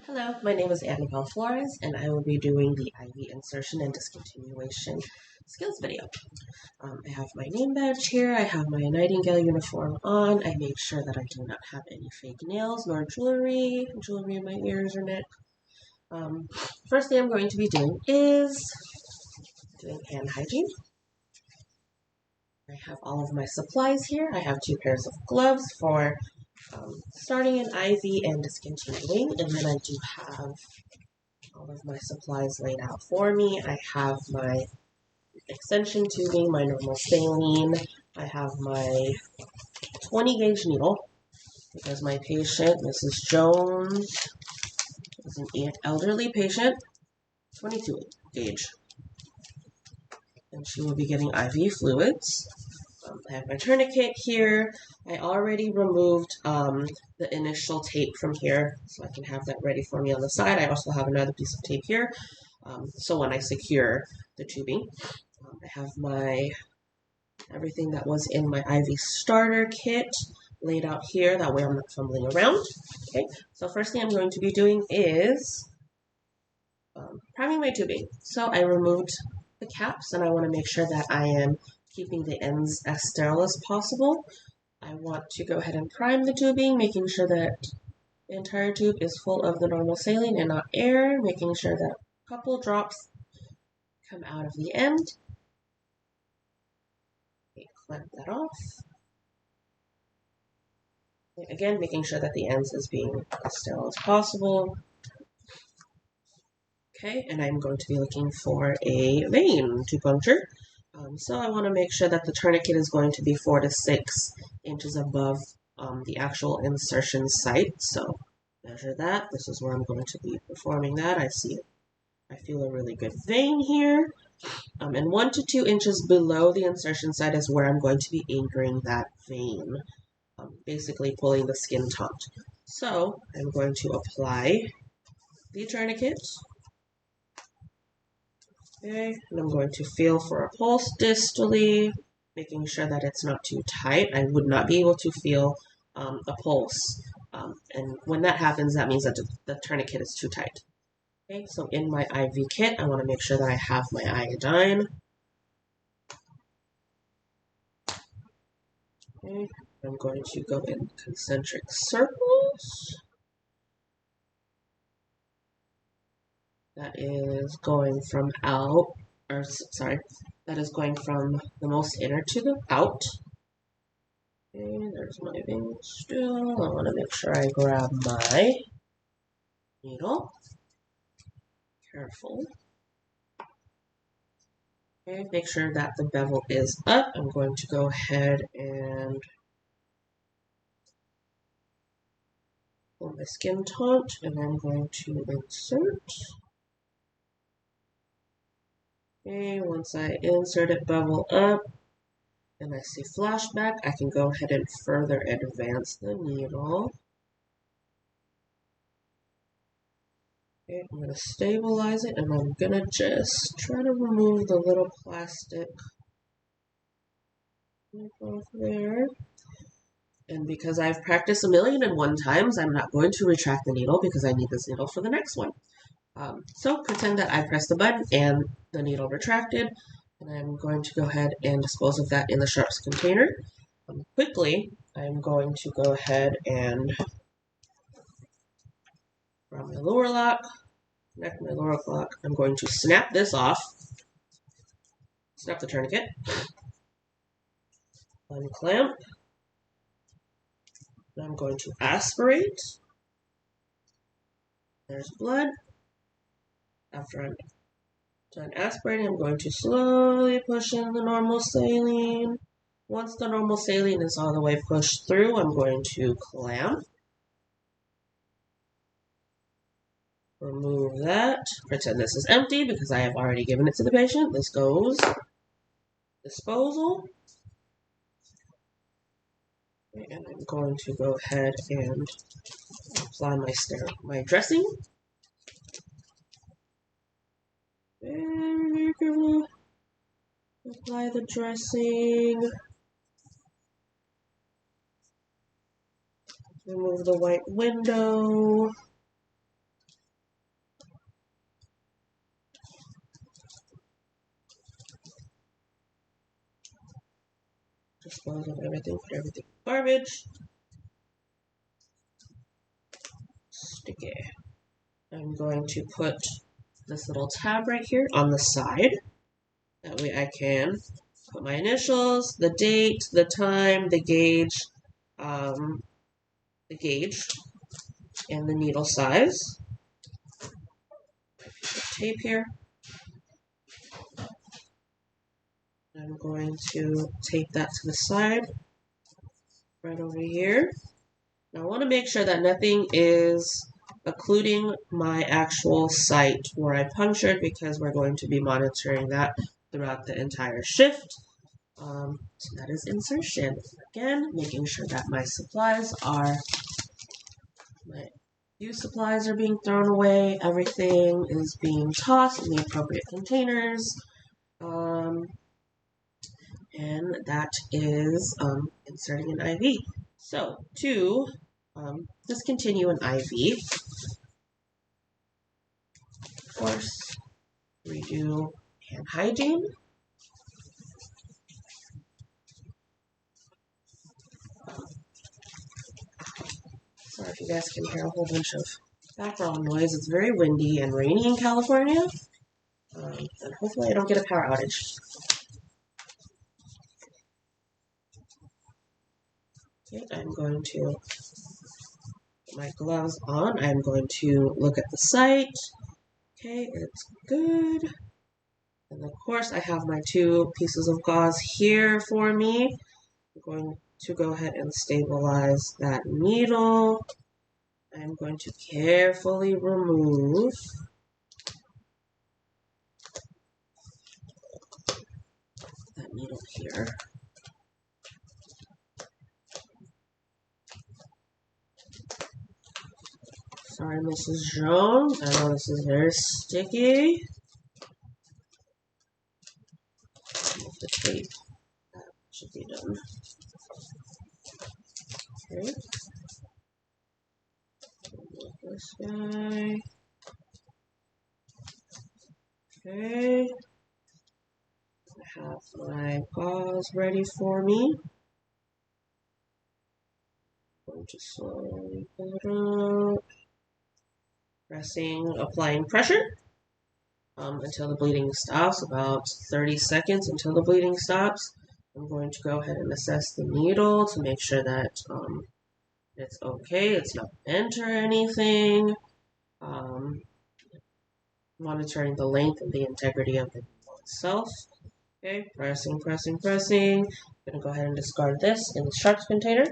Hello, my name is Annabelle Flores, and I will be doing the IV insertion and discontinuation skills video. I have my name badge here, I have my Nightingale uniform on, I made sure that I do not have any fake nails nor jewelry in my ears or neck. First thing I'm going to be doing is doing hand hygiene. I have all of my supplies here. I have 2 pairs of gloves for starting an IV and discontinuing, and then I do have all of my supplies laid out for me. I have my extension tubing, my normal saline. I have my 20 gauge needle because my patient, Mrs. Jones, is an elderly patient, 22 gauge, and she will be getting IV fluids. I have my tourniquet here. I already removed the initial tape from here, so I can have that ready for me on the side. I also have another piece of tape here, so when I secure the tubing. I have everything that was in my IV starter kit laid out here. That way I'm not fumbling around. Okay, so first thing I'm going to be doing is priming my tubing. So I removed the caps, and I want to make sure that I am keeping the ends as sterile as possible. I want to go ahead and prime the tubing, making sure that the entire tube is full of the normal saline and not air, making sure that a couple drops come out of the end. Okay, clamp that off. Okay, again, making sure that the ends is being as sterile as possible. Okay, and I'm going to be looking for a vein to puncture. So I want to make sure that the tourniquet is going to be 4 to 6 inches above the actual insertion site. So measure that. This is where I'm going to be performing that. I see it. I feel a really good vein here. And 1 to 2 inches below the insertion site is where I'm going to be anchoring that vein, basically pulling the skin taut. So I'm going to apply the tourniquet. Okay, and I'm going to feel for a pulse distally, making sure that it's not too tight. I would not be able to feel a pulse, and when that happens, that means that the tourniquet is too tight. Okay, so in my IV kit, I want to make sure that I have my iodine. Okay, I'm going to go in concentric circles. That is going from that is going from the most inner to the out. Okay, there's my vein still. I want to make sure I grab my needle. Careful. Okay, make sure that the bevel is up. I'm going to go ahead and pull my skin taut, and I'm going to insert. Okay, once I insert it, bevel up, and I see flashback, I can go ahead and further advance the needle. Okay, I'm going to stabilize it, and I'm going to just try to remove the little plastic off there. And because I've practiced 1,001 times, I'm not going to retract the needle because I need this needle for the next one. So pretend that I pressed the button and the needle retracted, and I'm going to go ahead and dispose of that in the sharps container. Quickly, I'm going to go ahead and grab my lower lock, connect my lower lock. I'm going to snap this off, snap the tourniquet, unclamp. I'm going to aspirate. There's blood. After I'm done aspirating, I'm going to slowly push in the normal saline. Once the normal saline is all the way pushed through, I'm going to clamp. Remove that. Pretend this is empty because I have already given it to the patient. This goes disposal. And I'm going to go ahead and apply my dressing. Very carefully apply the dressing. Remove the white window. dispose of everything, put everything in garbage. Sticky. I'm going to put this little tab right here on the side. That way I can put my initials, the date, the time, the gauge, and the needle size. My piece of tape here. I'm going to tape that to the side, right over here. Now I want to make sure that nothing is occluding my actual site where I punctured, because we're going to be monitoring that throughout the entire shift. So that is insertion. Again, making sure that my used supplies are being thrown away, everything is being tossed in the appropriate containers. And that is inserting an IV. So to discontinue an IV, of course, we do hand hygiene. Sorry if you guys can hear a whole bunch of background noise. It's very windy and rainy in California. And hopefully I don't get a power outage. Okay, I'm going to put my gloves on. I'm going to look at the site. Okay, it's good. And of course, I have my 2 pieces of gauze here for me. I'm going to go ahead and stabilize that needle. I'm going to carefully remove that needle here. Sorry, Mrs. Jones. I know this is very sticky. With the tape, that should be done. Okay. This guy. Okay. I have my gauze ready for me. I'm going to slowly pull it out. Applying pressure until the bleeding stops, about 30 seconds until the bleeding stops. I'm going to go ahead and assess the needle to make sure that it's okay, it's not bent or anything. Monitoring the length and the integrity of the needle itself. Okay, pressing. I'm going to go ahead and discard this in the sharps container.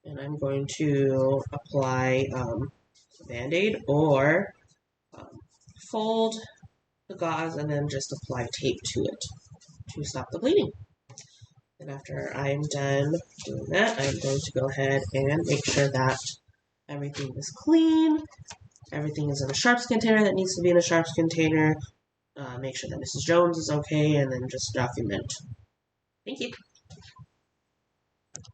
And I'm going to apply Band-Aid or fold the gauze and then just apply tape to it to stop the bleeding. And after I'm done doing that, I'm going to go ahead and make sure that everything is clean. Everything is in a sharps container that needs to be in a sharps container. Make sure that Mrs. Jones is okay, and then just document. Thank you.